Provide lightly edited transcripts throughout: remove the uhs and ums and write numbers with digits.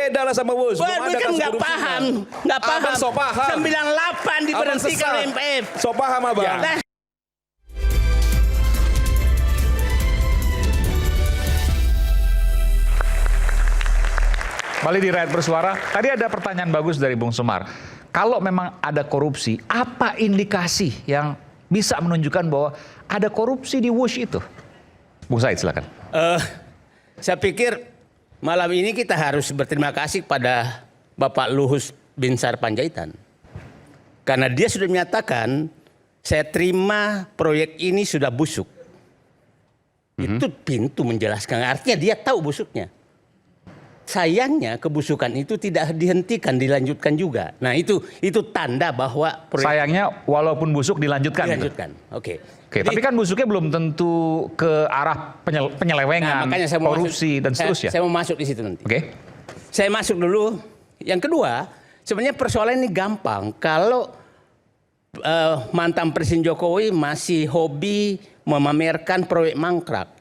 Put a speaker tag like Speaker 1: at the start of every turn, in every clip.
Speaker 1: beda lah sama Wus.
Speaker 2: Kan nggak paham, nggak paham.
Speaker 1: Abang so paham.
Speaker 2: 98 diberhentikan MPF.
Speaker 1: So paham abang.
Speaker 2: Ya.
Speaker 3: Kembali di Rakyat Bersuara, tadi ada pertanyaan bagus dari Bung Semar. Kalau memang ada korupsi, apa indikasi yang bisa menunjukkan bahwa ada korupsi di Wush itu? Bung Said, silakan.
Speaker 2: Saya pikir malam ini kita harus berterima kasih pada Bapak Luhut Binsar Panjaitan. Karena dia sudah menyatakan, saya terima proyek ini sudah busuk. Itu pintu menjelaskan, artinya dia tahu busuknya. Sayangnya kebusukan itu tidak dihentikan, dilanjutkan juga. Nah itu tanda bahwa
Speaker 3: sayangnya walaupun busuk dilanjutkan.
Speaker 2: Dilanjutkan, gitu. Oke.
Speaker 3: Tapi kan busuknya belum tentu ke arah penyelewengan, korupsi dan seterusnya.
Speaker 2: Saya mau masuk di situ nanti.
Speaker 3: Oke.
Speaker 2: Saya masuk dulu. Yang kedua, sebenarnya persoalan ini gampang. Kalau mantan Presiden Jokowi masih hobi memamerkan proyek mangkrak.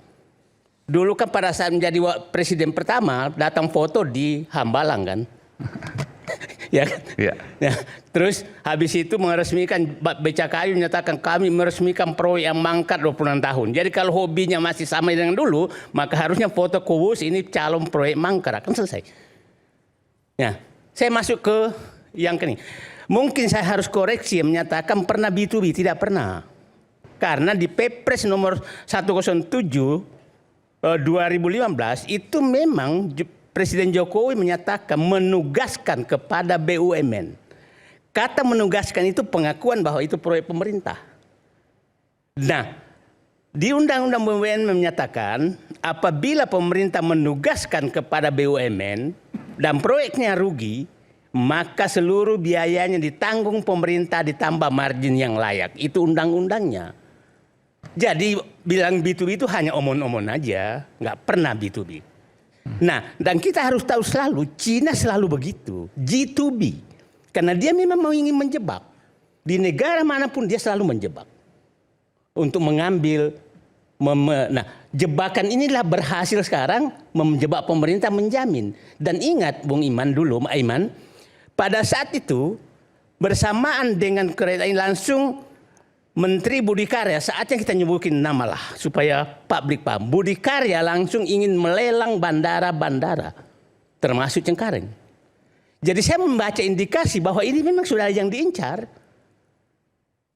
Speaker 2: Dulu kan pada saat menjadi presiden pertama datang foto di Hambalang kan. Ya kan?
Speaker 3: Ya.
Speaker 2: Nah, terus habis itu meresmikan BCKI menyatakan kami meresmikan proyek yang mangkrak 26 tahun. Jadi kalau hobinya masih sama dengan dulu, maka harusnya foto Kuwus ini calon proyek mangkrak kan selesai. Nah, saya masuk ke yang ini. Mungkin saya harus koreksi menyatakan pernah B2B, tidak pernah. Karena di Perpres nomor 107 2015 itu memang Presiden Jokowi menyatakan menugaskan kepada BUMN. Kata menugaskan itu pengakuan bahwa itu proyek pemerintah. Nah, di Undang-Undang BUMN menyatakan apabila pemerintah menugaskan kepada BUMN dan proyeknya rugi, maka seluruh biayanya ditanggung pemerintah ditambah margin yang layak. Itu undang-undangnya. Jadi bilang B2B itu hanya omong-omong aja, nggak pernah B2B. Nah, dan kita harus tahu selalu, Cina selalu begitu, G2B. Karena dia memang mau ingin menjebak. Di negara manapun dia selalu menjebak. Untuk mengambil, nah jebakan inilah berhasil sekarang menjebak pemerintah menjamin. Dan ingat Bung Iman dulu, Iman, pada saat itu bersamaan dengan kereta ini langsung Menteri Budi Karya, saatnya kita nyebutin nama lah supaya publik paham. Budi Karya langsung ingin melelang bandara-bandara, termasuk Cengkareng. Jadi saya membaca indikasi bahwa ini memang sudah yang diincar.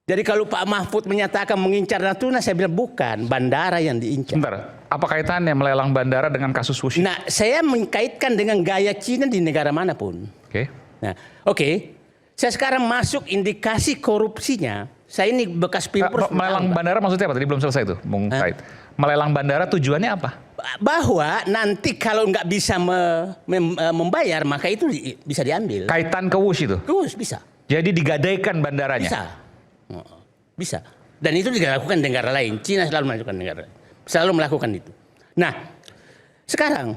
Speaker 2: Jadi kalau Pak Mahfud menyatakan mengincar Natuna, saya bilang bukan, bandara yang diincar.
Speaker 3: Bentar, apa kaitannya melelang bandara dengan kasus Wush?
Speaker 2: Nah, saya mengkaitkan dengan gaya Cina di negara manapun.
Speaker 3: Oke.
Speaker 2: Nah, saya sekarang masuk indikasi korupsinya. Saya ini bekas Pilpres.
Speaker 3: Melelang bandara maksudnya apa? Tadi belum selesai itu, Bung Said. Melelang bandara tujuannya apa?
Speaker 2: Bahwa nanti kalau nggak bisa membayar, maka itu bisa diambil.
Speaker 3: Kaitan ke Wush itu?
Speaker 2: Ke Wush bisa.
Speaker 3: Jadi digadaikan bandaranya?
Speaker 2: Bisa. Bisa. Dan itu dilakukan di negara lain. Cina selalu melakukan selalu melakukan itu. Nah, sekarang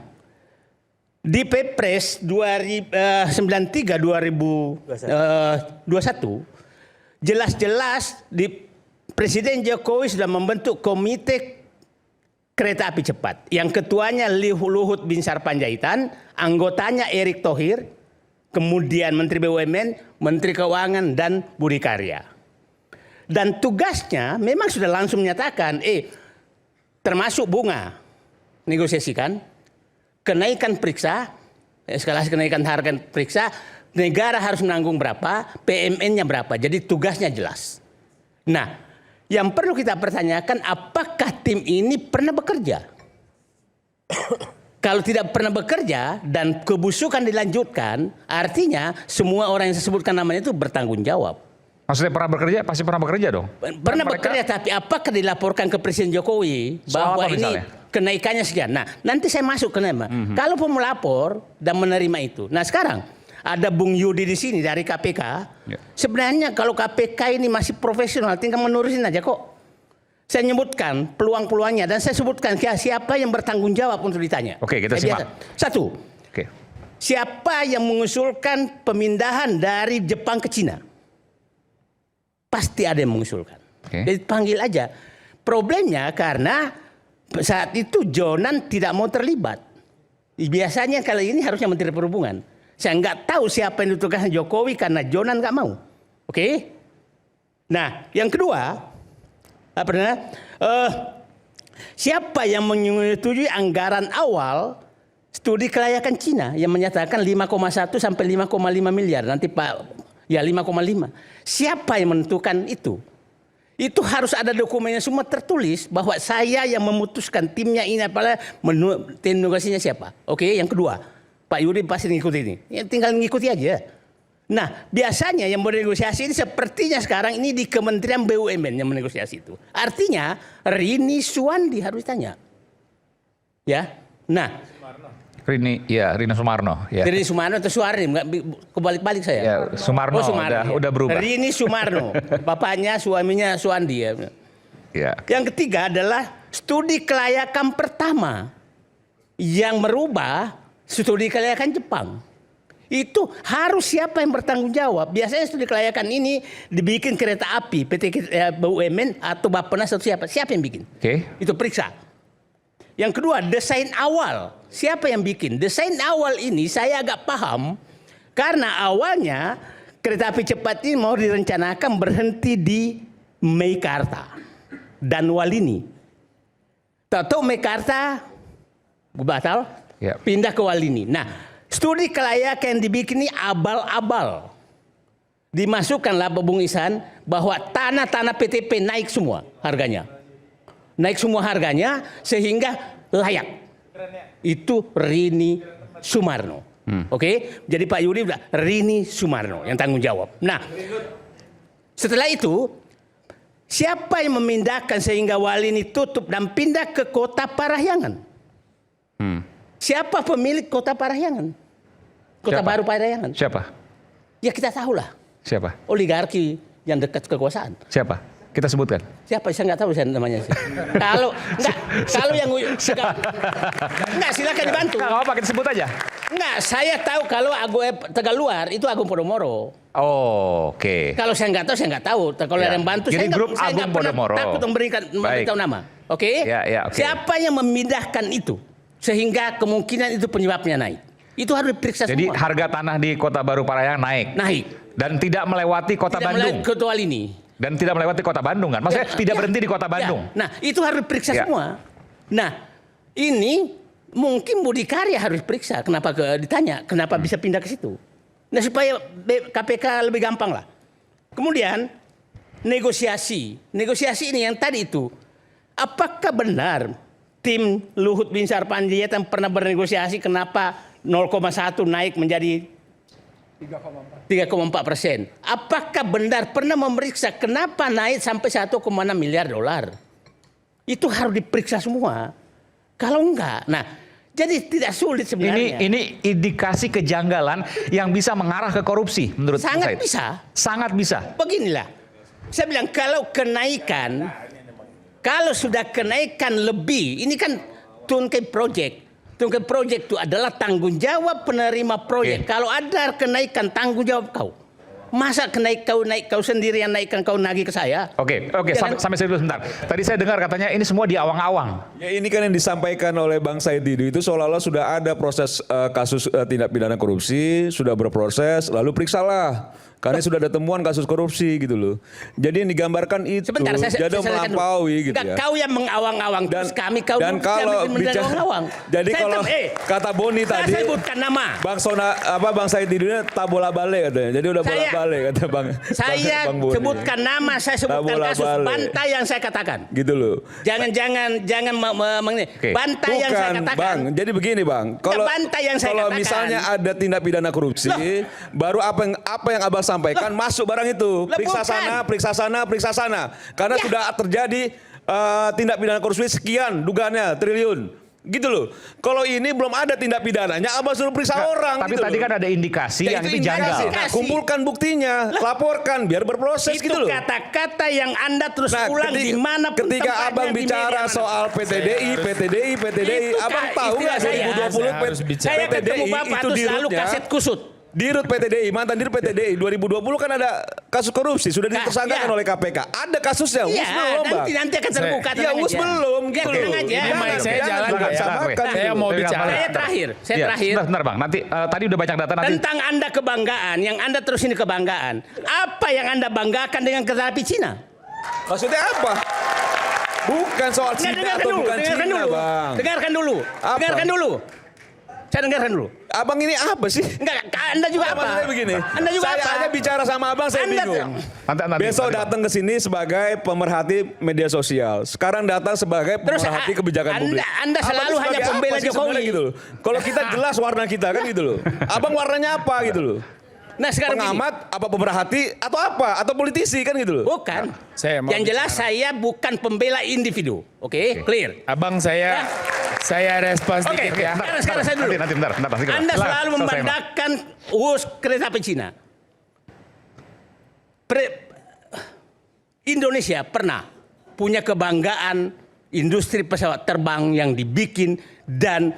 Speaker 2: di Perpres 93 2021 jelas-jelas di Presiden Jokowi sudah membentuk komite kereta api cepat. Yang ketuanya Luhut Binsar Panjaitan, anggotanya Erick Thohir, kemudian Menteri BUMN, Menteri Keuangan, dan Budi Karya. Dan tugasnya memang sudah langsung menyatakan, termasuk bunga, negosiasikan, kenaikan periksa, eskalasi kenaikan harga periksa, negara harus menanggung berapa, PMN-nya berapa. Jadi tugasnya jelas. Nah, yang perlu kita pertanyakan, apakah tim ini pernah bekerja? Kalau tidak pernah bekerja dan kebusukan dilanjutkan, artinya semua orang yang saya sebutkan namanya itu bertanggung jawab.
Speaker 3: Maksudnya pernah bekerja? Pasti pernah bekerja dong?
Speaker 2: Pernah bekerja, tapi apakah dilaporkan ke Presiden Jokowi bahwa ini kenaikannya sekian? Nah, nanti saya masuk ke nama. Kalau pun melapor dan menerima itu. Nah, sekarang ada Bung Yudi di sini dari KPK. Ya. Sebenarnya kalau KPK ini masih profesional, tinggal menurusin aja kok. Saya nyebutkan peluang-peluangnya dan saya sebutkan siapa yang bertanggung jawab untuk ditanya.
Speaker 3: Oke, kita simak.
Speaker 2: Satu, siapa yang mengusulkan pemindahan dari Jepang ke Cina? Pasti ada yang mengusulkan. Jadi panggil aja. Problemnya karena saat itu Jonan tidak mau terlibat. Biasanya kali ini harusnya Menteri Perhubungan. Saya nggak tahu siapa yang ditugaskan Jokowi karena Jonan nggak mau. Oke? Nah, yang kedua, siapa yang menyetujui anggaran awal studi kelayakan Cina yang menyatakan 5,1 sampai 5,5 miliar nanti Pak, ya 5,5. Siapa yang menentukan itu? Itu harus ada dokumennya semua tertulis bahwa saya yang memutuskan timnya ini apalah tim negosiasinya siapa. Oke, yang kedua, Pak Yudi pasti ngikuti ini. Ya, tinggal ngikuti aja. Nah, biasanya yang bernegosiasi ini sepertinya sekarang ini di Kementerian BUMN yang menegosiasi itu. Artinya Rini Suwandi harus ditanya. Ya. Nah,
Speaker 3: Rini Sumarno. Ya.
Speaker 2: Rini Sumarno atau Suwardi, kebalik-balik saya.
Speaker 3: Ya, Sumarno, udah berubah.
Speaker 2: Rini Sumarno, bapaknya suaminya Suwandi ya.
Speaker 3: Ya.
Speaker 2: Yang ketiga adalah studi kelayakan pertama yang merubah studi kelayakan Jepang. Itu harus siapa yang bertanggung jawab. Biasanya studi kelayakan ini dibikin kereta api, PT BUMN atau Bappenas atau siapa yang bikin.
Speaker 3: Oke.
Speaker 2: Itu periksa. Yang kedua, desain awal. Siapa yang bikin? Desain awal ini saya agak paham karena awalnya kereta api cepat ini mau direncanakan berhenti di Meikarta dan Walini. Tahu Meikarta batal,
Speaker 3: Ya.
Speaker 2: pindah ke Walini. Nah, studi kelayakan yang dibikin ini abal-abal. Dimasukkanlah Bung Ihsan bahwa tanah-tanah PTP naik semua harganya. Naik semua harganya sehingga layak. Itu Rini Sumarno. Oke? Jadi Pak Yudi bilang Rini Sumarno yang tanggung jawab. Nah, setelah itu siapa yang memindahkan sehingga Walini tutup dan pindah ke Kota Parahyangan? Siapa pemilik Kota Parahyangan? Kota
Speaker 3: Siapa?
Speaker 2: Baru Parahyangan.
Speaker 3: Siapa?
Speaker 2: Ya kita tahulah.
Speaker 3: Siapa?
Speaker 2: Oligarki yang dekat kekuasaan.
Speaker 3: Siapa? Kita sebutkan.
Speaker 2: Siapa? Saya nggak tahu saya namanya. Kalau yang enggak silakan dibantu.
Speaker 3: Nggak apa-apa, kita sebut aja.
Speaker 2: Enggak, saya tahu kalau Tegaluar itu Agung Podomoro.
Speaker 3: Oh, oke.
Speaker 2: Kalau saya nggak tahu, saya nggak tahu. Kalau
Speaker 3: Ya.
Speaker 2: ada yang bantu,
Speaker 3: Jadi
Speaker 2: saya
Speaker 3: grup
Speaker 2: nggak
Speaker 3: Agung
Speaker 2: pernah
Speaker 3: Podomoro.
Speaker 2: takut memberitahu nama. Oke?
Speaker 3: Ya, oke.
Speaker 2: Siapa yang memindahkan itu sehingga kemungkinan itu penyebabnya naik? Itu harus diperiksa
Speaker 3: Jadi
Speaker 2: semua.
Speaker 3: harga tanah di Kota Baru Parahyangan naik.
Speaker 2: Dan
Speaker 3: tidak melewati Kota
Speaker 2: tidak
Speaker 3: Bandung.
Speaker 2: melihat ketua ini.
Speaker 3: Dan tidak melewati Kota Bandung kan? Maksudnya tidak berhenti di Kota Bandung.
Speaker 2: Ya. Nah, itu harus diperiksa
Speaker 3: Ya.
Speaker 2: semua. Nah, ini mungkin Budi Karya harus periksa. Kenapa ditanya? Kenapa bisa pindah ke situ? Nah, supaya KPK lebih gampang lah. Kemudian negosiasi. Negosiasi ini yang tadi itu. Apakah benar tim Luhut Binsar Panjaitan pernah bernegosiasi kenapa 0,1 naik menjadi 3,4%. Apakah benar pernah memeriksa kenapa naik sampai 1,6 miliar dolar? Itu harus diperiksa semua. Kalau enggak, nah jadi tidak sulit sebenarnya.
Speaker 3: Ini indikasi kejanggalan yang bisa mengarah ke korupsi menurut
Speaker 2: Sangat
Speaker 3: Said.
Speaker 2: bisa.
Speaker 3: Sangat bisa.
Speaker 2: Beginilah, saya bilang kalau sudah kenaikan lebih, ini kan tungkai project. Tungkai project itu adalah tanggung jawab penerima proyek. Kalau ada kenaikan tanggung jawab kau. Masa naik kau sendiri yang naikkan kau nagih ke saya?
Speaker 3: Oke,
Speaker 2: Jangan-
Speaker 3: sampai situ sebentar. Tadi saya dengar katanya ini semua di awang-awang.
Speaker 1: Ya ini kan yang disampaikan oleh Bang Said Didu itu seolah-olah sudah ada proses kasus tindak pidana korupsi, sudah berproses, lalu periksalah. Karena sudah ada temuan kasus korupsi gitu loh. Jadi yang digambarkan itu
Speaker 2: Sebentar, saya
Speaker 1: jadi
Speaker 2: selesaikan dulu.
Speaker 1: melampaui gitu
Speaker 2: Enggak,
Speaker 1: ya.
Speaker 2: kau yang mengawang-awang terus kami kau
Speaker 1: dan kalau
Speaker 2: awang-awang.
Speaker 1: jadi kalau kata Boni tadi
Speaker 2: saya sebutkan nama.
Speaker 1: Bang Said Didu tak bola balik katanya. Jadi udah bola balik kata Bang.
Speaker 2: Saya
Speaker 1: Bang Boni.
Speaker 2: sebutkan nama, saya sebutkan
Speaker 1: bola
Speaker 2: kasus
Speaker 1: balik.
Speaker 2: bantai yang saya katakan.
Speaker 1: Gitu loh.
Speaker 2: Jangan bantai yang saya
Speaker 1: Bukan,
Speaker 2: katakan.
Speaker 1: Bang. Jadi begini, Bang. Kalau
Speaker 2: bantai yang saya
Speaker 1: kalau
Speaker 2: katakan.
Speaker 1: misalnya ada tindak pidana korupsi, baru apa yang Abang sampaikan masuk barang itu. Periksa sana. Karena sudah terjadi tindak pidana korupsi sekian dugaannya triliun. Gitu loh. Kalau ini belum ada tindak pidananya, Abang suruh periksa orang.
Speaker 3: Tapi
Speaker 1: gitu
Speaker 3: tadi
Speaker 1: loh.
Speaker 3: kan ada indikasi
Speaker 1: Ya,
Speaker 3: yang
Speaker 1: itu
Speaker 3: itu janggal.
Speaker 1: indikasi. Nah, kumpulkan buktinya, laporkan biar berproses
Speaker 2: Itu
Speaker 1: gitu loh.
Speaker 2: kata-kata yang Anda terus
Speaker 1: Nah,
Speaker 2: ulang di mana pun
Speaker 1: ketika
Speaker 2: tempatnya,
Speaker 1: Abang
Speaker 2: di
Speaker 1: bicara
Speaker 2: media
Speaker 1: soal PTDI,
Speaker 2: Itu
Speaker 1: Abang
Speaker 2: Kak,
Speaker 1: tahu nggak
Speaker 2: istilah saya.
Speaker 1: 2020
Speaker 2: Saya ketemu
Speaker 1: PTDI
Speaker 2: Bapak
Speaker 1: itu
Speaker 2: terus
Speaker 1: di
Speaker 2: selalu
Speaker 1: rootnya
Speaker 2: kaset kusut.
Speaker 1: Dirut PTDI, mantan Dirut PTDI 2020 kan ada kasus korupsi sudah ditersangkakan oleh KPK. Ada kasusnya,
Speaker 2: Iya,
Speaker 1: belum, Bang.
Speaker 2: nanti akan terbuka.
Speaker 1: Ya,
Speaker 2: tenang aja.
Speaker 1: belum
Speaker 2: Ya,
Speaker 1: gitu
Speaker 2: tenang
Speaker 1: loh.
Speaker 2: aja.
Speaker 4: Ini mic saya
Speaker 1: Jangan
Speaker 4: jalan kok ya.
Speaker 1: samakan
Speaker 4: Saya
Speaker 1: gitu.
Speaker 4: mau bicara.
Speaker 2: Saya terakhir.
Speaker 3: Sebentar Bang, nanti tadi udah banyak data nanti.
Speaker 2: Tentang Anda kebanggaan, yang Anda terus ini kebanggaan. Apa yang Anda banggakan dengan kereta api Cina?
Speaker 1: Maksudnya apa? Bukan soal Cina atau bukan Cina, Bang.
Speaker 2: Dengarkan dulu.
Speaker 1: Apa?
Speaker 2: Dengarkan dulu. Saya dengarkan dulu.
Speaker 1: Abang ini apa sih?
Speaker 2: Enggak, Anda juga apa?
Speaker 1: Maksudnya begini.
Speaker 2: Anda juga
Speaker 1: Saya
Speaker 2: apa?
Speaker 1: hanya bicara sama abang, saya
Speaker 2: Anda
Speaker 1: bingung.
Speaker 3: Nanti,
Speaker 1: Besok
Speaker 3: Bang.
Speaker 1: datang ke sini sebagai pemerhati media sosial. Sekarang datang sebagai
Speaker 2: Terus,
Speaker 1: pemerhati kebijakan publik.
Speaker 2: Anda
Speaker 1: Abang
Speaker 2: selalu
Speaker 1: sebagai
Speaker 2: hanya
Speaker 1: apa
Speaker 2: pembela
Speaker 1: sih
Speaker 2: Jokowi.
Speaker 1: sebenarnya gitu loh. Kalau kita jelas warna kita kan gitu loh. Abang warnanya apa gitu loh.
Speaker 2: Nah, sekarang gini.
Speaker 1: Pengamat, apa pemerhati, atau apa? Atau politisi kan gitu loh.
Speaker 2: Bukan.
Speaker 4: Saya mau
Speaker 2: Yang jelas saya bukan pembela individu. Oke, clear.
Speaker 4: Abang saya respon sedikit ya.
Speaker 2: Sekarang saya dulu.
Speaker 3: Nanti, bentar.
Speaker 2: Anda
Speaker 3: Silakan,
Speaker 2: selalu
Speaker 3: selesai, Bang.
Speaker 2: membandangkan kereta api Cina. Indonesia pernah punya kebanggaan industri pesawat terbang yang dibikin dan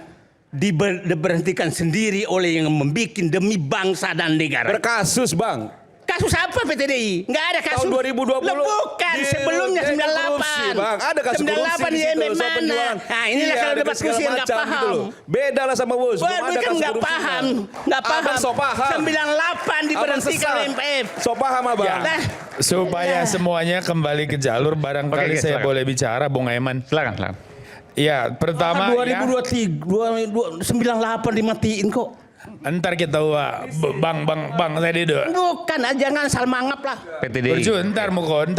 Speaker 2: diberhentikan sendiri oleh yang membuat demi bangsa dan negara.
Speaker 1: Berkasus, Bang.
Speaker 2: Kasus apa PTDI? Nggak ada kasus.
Speaker 1: Tahun 2020.
Speaker 2: Loh, bukan, sebelumnya
Speaker 1: Dirut korupsi,
Speaker 2: 98.
Speaker 1: Bang. Ada kasus
Speaker 2: 98
Speaker 1: korupsi di situ.
Speaker 2: IMF
Speaker 1: soal
Speaker 2: mana?
Speaker 1: penjualan.
Speaker 2: Nah, inilah
Speaker 1: Iya,
Speaker 2: kalau
Speaker 1: ada
Speaker 2: debat
Speaker 1: segala
Speaker 2: kursi yang nggak
Speaker 1: macam
Speaker 2: paham.
Speaker 1: gitu loh. Beda lah sama WUS.
Speaker 2: Wah, ini kan nggak paham. Nggak paham.
Speaker 1: Abang so paham.
Speaker 2: 98 diberhentikan
Speaker 1: Abang
Speaker 2: oleh MPF.
Speaker 1: So paham, Abang.
Speaker 2: Nah,
Speaker 4: Supaya semuanya kembali ke jalur, barangkali
Speaker 3: Oke,
Speaker 4: saya
Speaker 3: silakan.
Speaker 4: boleh bicara, Bung Aiman.
Speaker 3: Silakan.
Speaker 4: Ya, pertama ya,
Speaker 2: 2023, 98 dimatiin kok.
Speaker 4: ntar kita bang saya duduk.
Speaker 2: Bukan, jangan asal mangap lah.
Speaker 3: PTDI.
Speaker 4: Berju, ntar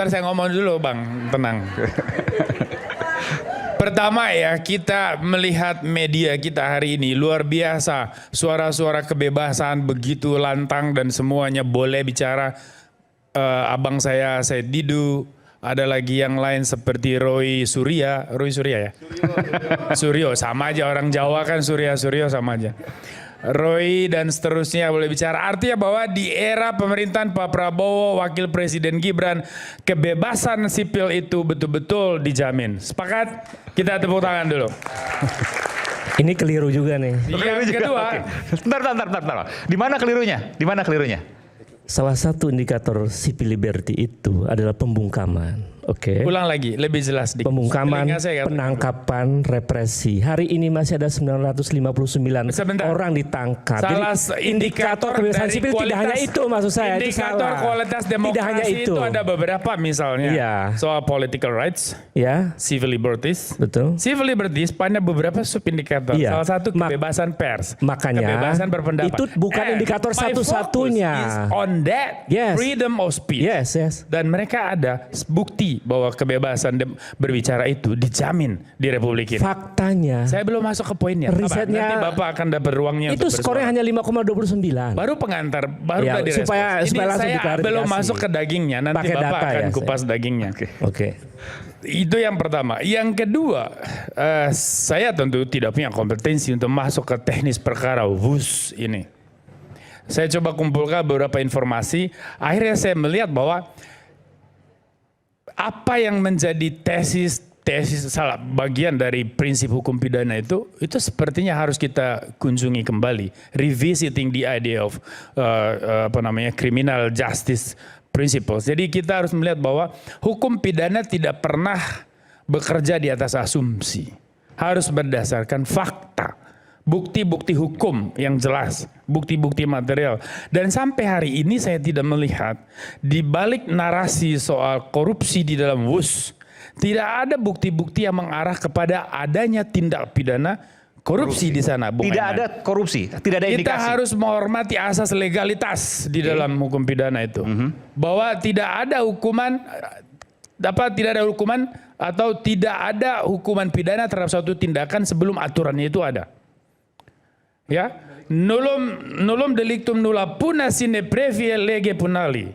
Speaker 4: saya ngomong dulu Bang, tenang. Pertama ya, kita melihat media kita hari ini luar biasa. Suara-suara kebebasan begitu lantang dan semuanya boleh bicara. Abang saya Didu, ada lagi yang lain seperti Roy Surya ya? Suryo, sama aja orang Jawa kan Suryo sama aja. Roy dan seterusnya boleh bicara. Artinya bahwa di era pemerintahan Pak Prabowo, Wakil Presiden Gibran, kebebasan sipil itu betul-betul dijamin. Sepakat? Kita tepuk tangan dulu.
Speaker 5: Ini keliru juga nih.
Speaker 4: Yang kedua,
Speaker 3: Bentar. Di mana kelirunya?
Speaker 5: Salah satu indikator civil liberty itu adalah pembungkaman. Oke.
Speaker 4: ulang lagi, lebih jelas dikit.
Speaker 5: Pembungkaman,
Speaker 4: Telinga saya kan-
Speaker 5: penangkapan, represi. Hari ini masih ada 959
Speaker 4: Sebentar.
Speaker 5: orang ditangkap.
Speaker 4: Salah
Speaker 5: Jadi indikator kebebasan
Speaker 4: dari
Speaker 5: sipil tidak
Speaker 4: kualitas-
Speaker 5: hanya itu maksud saya. Itu
Speaker 4: Indikator
Speaker 5: salah.
Speaker 4: kualitas
Speaker 5: Tidak hanya
Speaker 4: demokrasi itu ada beberapa misalnya.
Speaker 5: Iya.
Speaker 4: Soal political rights,
Speaker 5: Ya,
Speaker 4: civil liberties.
Speaker 5: betul.
Speaker 4: Civil liberties pada beberapa subindikator.
Speaker 5: Iya.
Speaker 4: Salah satu kebebasan pers.
Speaker 5: Makanya,
Speaker 4: kebebasan berpendapat.
Speaker 5: itu bukan indikator
Speaker 4: my
Speaker 5: satu-satunya.
Speaker 4: focus is on that
Speaker 5: Yes.
Speaker 4: freedom of speech.
Speaker 5: Yes.
Speaker 4: Dan mereka ada bukti bahwa kebebasan berbicara itu dijamin di Republik ini.
Speaker 5: Faktanya,
Speaker 4: Saya belum masuk ke poinnya.
Speaker 5: Risetnya-
Speaker 4: Nanti Bapak akan dapat ruangnya
Speaker 5: itu
Speaker 4: untuk
Speaker 5: skornya
Speaker 4: bersuara.
Speaker 5: hanya 5,29.
Speaker 4: Baru pengantar, baru
Speaker 5: Ya,
Speaker 4: tadi
Speaker 5: supaya
Speaker 4: respons. Ini
Speaker 5: langsung
Speaker 4: saya
Speaker 5: diklarifikasi.
Speaker 4: belum masuk ke dagingnya. Nanti
Speaker 5: Pakai
Speaker 4: Bapak
Speaker 5: data
Speaker 4: akan
Speaker 5: ya,
Speaker 4: kupas dagingnya.
Speaker 5: Oke.
Speaker 4: Itu yang pertama. Yang kedua, saya tentu tidak punya kompetensi untuk masuk ke teknis perkara WUS ini. Saya coba kumpulkan beberapa informasi. Akhirnya saya melihat bahwa apa yang menjadi tesis salah bagian dari prinsip hukum pidana itu sepertinya harus kita kunjungi kembali, revisiting the idea of criminal justice principles. Jadi kita harus melihat bahwa hukum pidana tidak pernah bekerja di atas asumsi, harus berdasarkan fakta. Bukti-bukti hukum yang jelas, bukti-bukti material. Dan sampai hari ini saya tidak melihat di balik narasi soal korupsi di dalam WUS, tidak ada bukti-bukti yang mengarah kepada adanya tindak pidana korupsi di sana. Bung
Speaker 3: Tidak
Speaker 4: Aiman.
Speaker 3: ada korupsi, tidak ada
Speaker 4: Kita
Speaker 3: indikasi.
Speaker 4: harus menghormati asas legalitas di dalam hukum pidana itu. Bahwa tidak ada hukuman atau tidak ada hukuman pidana terhadap suatu tindakan sebelum aturannya itu ada. Ya, nullum delictum nulla puna sine previa lege punali.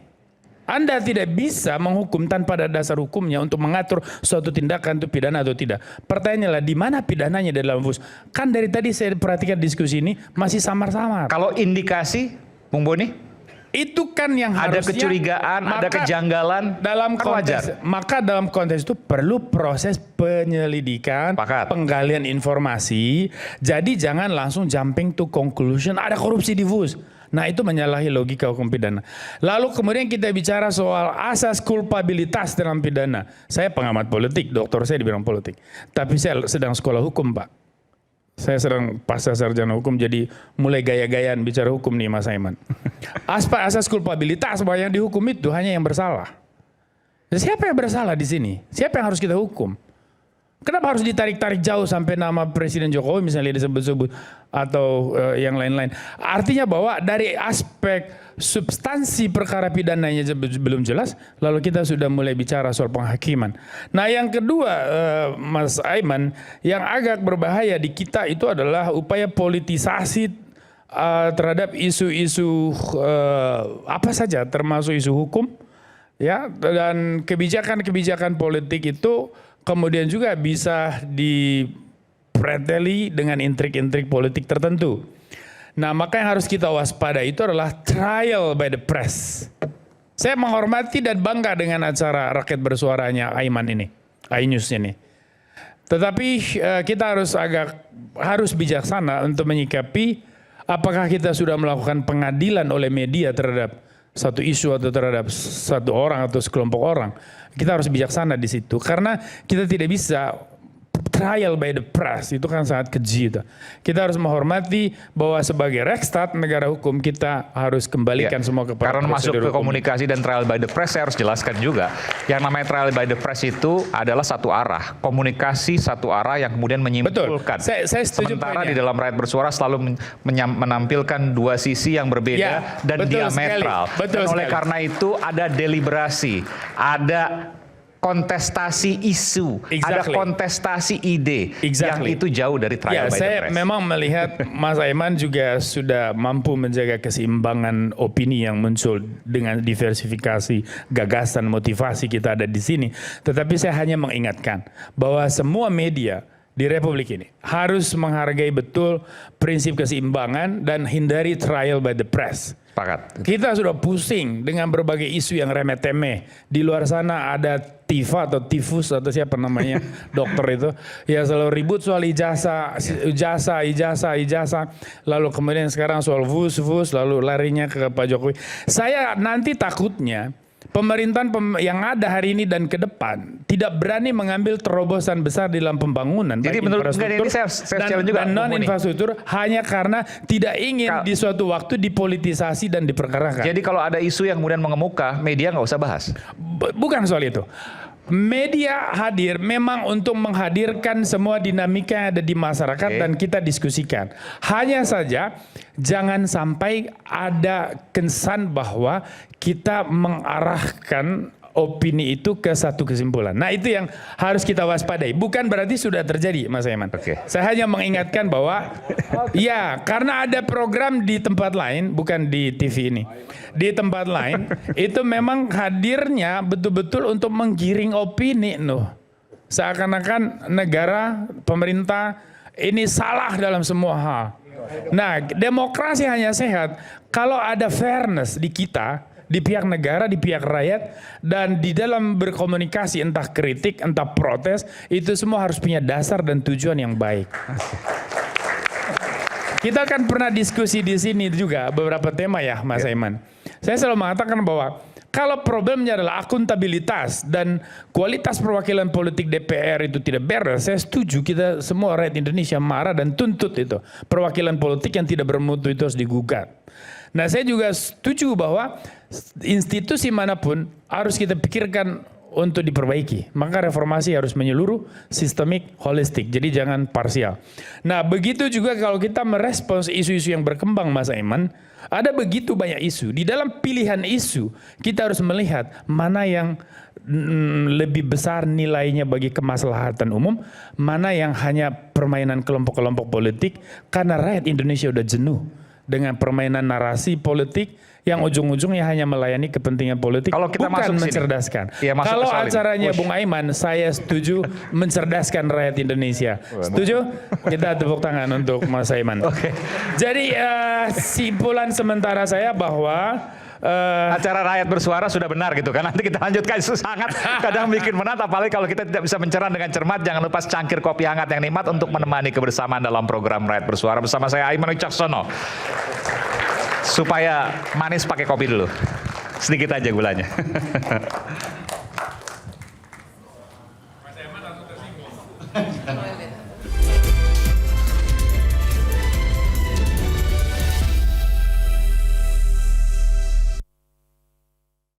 Speaker 4: Anda tidak bisa menghukum tanpa ada dasar hukumnya untuk mengatur suatu tindakan itu pidana atau tidak. Pertanyaannya di mana pidananya dalam WUS? Kan dari tadi saya perhatikan diskusi ini masih samar-samar.
Speaker 3: Kalau indikasi, Bung Boni,
Speaker 4: Itu kan yang
Speaker 3: ada
Speaker 4: harusnya
Speaker 3: kecurigaan, ada kejanggalan,
Speaker 4: dalam
Speaker 3: kan
Speaker 4: konteks,
Speaker 3: wajar.
Speaker 4: maka dalam konteks itu perlu proses penyelidikan,
Speaker 3: Sepakat.
Speaker 4: penggalian informasi. Jadi jangan langsung jumping to conclusion ada korupsi di WUS. Nah itu menyalahi logika hukum pidana. Lalu kemudian kita bicara soal asas kulpabilitas dalam pidana. Saya pengamat politik, doktor saya di bidang politik. Tapi saya sedang sekolah hukum Pak. Saya sedang pasca sarjana hukum, jadi mulai gaya-gayaan bicara hukum nih Mas Aiman. Aspek asas kulpabilitas bahwa yang dihukum itu hanya yang bersalah. Siapa yang bersalah di sini? Siapa yang harus kita hukum? Kenapa harus ditarik-tarik jauh sampai nama Presiden Jokowi misalnya disebut-sebut atau yang lain-lain? Artinya bahwa dari aspek substansi perkara pidananya belum jelas, lalu kita sudah mulai bicara soal penghakiman. Nah yang kedua Mas Aiman, yang agak berbahaya di kita itu adalah upaya politisasi terhadap isu-isu apa saja, termasuk isu hukum. Ya, dan kebijakan-kebijakan politik itu kemudian juga bisa dipreteli dengan intrik-intrik politik tertentu. Nah, maka yang harus kita waspada itu adalah trial by the press. Saya menghormati dan bangga dengan acara Rakyat Bersuaranya Aiman ini, iNews ini. Tetapi kita harus bijaksana untuk menyikapi apakah kita sudah melakukan pengadilan oleh media terhadap satu isu atau terhadap satu orang atau sekelompok orang. Kita harus bijaksana di situ karena kita tidak bisa trial by the press, itu kan sangat keji itu. Kita harus menghormati bahwa sebagai Rekstad negara hukum kita harus kembalikan semua kepada
Speaker 3: karena masuk ke
Speaker 4: hukum.
Speaker 3: komunikasi dan trial by the press, saya harus jelaskan juga. Yang namanya trial by the press itu adalah satu arah, komunikasi satu arah yang kemudian menyimpulkan.
Speaker 4: Saya setuju
Speaker 3: Sementara
Speaker 4: poinnya.
Speaker 3: di dalam Rakyat Bersuara selalu menampilkan dua sisi yang berbeda dan
Speaker 4: betul
Speaker 3: diametral.
Speaker 4: sekali, betul
Speaker 3: Dan oleh
Speaker 4: sekali.
Speaker 3: karena itu ada deliberasi, ada kontestasi isu, ada
Speaker 4: Exactly.
Speaker 3: kontestasi ide yang itu jauh dari trial by the
Speaker 4: saya
Speaker 3: press.
Speaker 4: memang melihat Mas Aiman juga sudah mampu menjaga keseimbangan opini yang muncul dengan diversifikasi gagasan, motivasi kita ada di sini. Tetapi saya hanya mengingatkan bahwa semua media di Republik ini harus menghargai betul prinsip keseimbangan dan hindari trial by the press.
Speaker 3: Sepakat.
Speaker 4: Kita sudah pusing dengan berbagai isu yang remeh-temeh. Di luar sana ada TIFA atau tifus atau siapa namanya dokter itu. Ya selalu ribut soal ijazah. Lalu kemudian sekarang soal VUS, lalu larinya ke Pak Jokowi. Saya nanti takutnya pemerintahan yang ada hari ini dan ke depan tidak berani mengambil terobosan besar di dalam pembangunan.
Speaker 3: Jadi
Speaker 4: baik
Speaker 3: menurut
Speaker 4: infrastruktur
Speaker 3: ini saya challenge juga,
Speaker 4: dan
Speaker 3: Bung Muni.
Speaker 4: non-infrastruktur hanya karena tidak ingin di suatu waktu dipolitisasi dan diperkarakan.
Speaker 3: Jadi kalau ada isu yang kemudian mengemuka, media nggak usah bahas.
Speaker 4: Bukan soal itu. Media hadir memang untuk menghadirkan semua dinamika yang ada di masyarakat dan kita diskusikan. Hanya saja jangan sampai ada kesan bahwa kita mengarahkan opini itu ke satu kesimpulan. Nah itu yang harus kita waspadai. Bukan berarti sudah terjadi Mas Aiman. Saya hanya mengingatkan bahwa ya karena ada program di tempat lain, bukan di TV ini. Di tempat lain itu memang hadirnya betul-betul untuk menggiring opini seakan-akan negara, pemerintah ini salah dalam semua hal. Nah, demokrasi hanya sehat kalau ada fairness di kita, di pihak negara, di pihak rakyat, dan di dalam berkomunikasi entah kritik, entah protes, itu semua harus punya dasar dan tujuan yang baik. Kita kan pernah diskusi di sini juga beberapa tema ya Mas Aiman. Saya selalu mengatakan bahwa kalau problemnya adalah akuntabilitas dan kualitas perwakilan politik DPR itu tidak beres, saya setuju kita semua rakyat Indonesia marah dan tuntut itu. Perwakilan politik yang tidak bermutu itu harus digugat. Nah saya juga setuju bahwa institusi manapun harus kita pikirkan untuk diperbaiki. Maka reformasi harus menyeluruh, sistemik, holistik. Jadi jangan parsial. Nah begitu juga kalau kita merespons isu-isu yang berkembang Mas Aiman, ada begitu banyak isu. Di dalam pilihan isu, kita harus melihat mana yang lebih besar nilainya bagi kemaslahatan umum, mana yang hanya permainan kelompok-kelompok politik, karena rakyat Indonesia udah jenuh dengan permainan narasi politik yang ujung-ujungnya hanya melayani kepentingan politik,
Speaker 3: kalau kita
Speaker 4: bukan
Speaker 3: masuk
Speaker 4: mencerdaskan.
Speaker 3: Ya, masuk
Speaker 4: kalau
Speaker 3: ke soal ini.
Speaker 4: acaranya Bung Aiman, saya setuju mencerdaskan rakyat Indonesia. Setuju? Kita tepuk tangan untuk Mas Aiman. Jadi simpulan sementara saya bahwa
Speaker 3: acara Rakyat Bersuara sudah benar gitu kan. Nanti kita lanjutkan, itu sangat kadang bikin menat, apalagi kalau kita tidak bisa mencerna dengan cermat. Jangan lupa cangkir kopi hangat yang nikmat untuk menemani kebersamaan dalam program Rakyat Bersuara bersama saya Aiman Wicaksono. Supaya manis pakai kopi dulu. Sedikit aja gulanya.
Speaker 4: Mas Eman langsung tersinggung.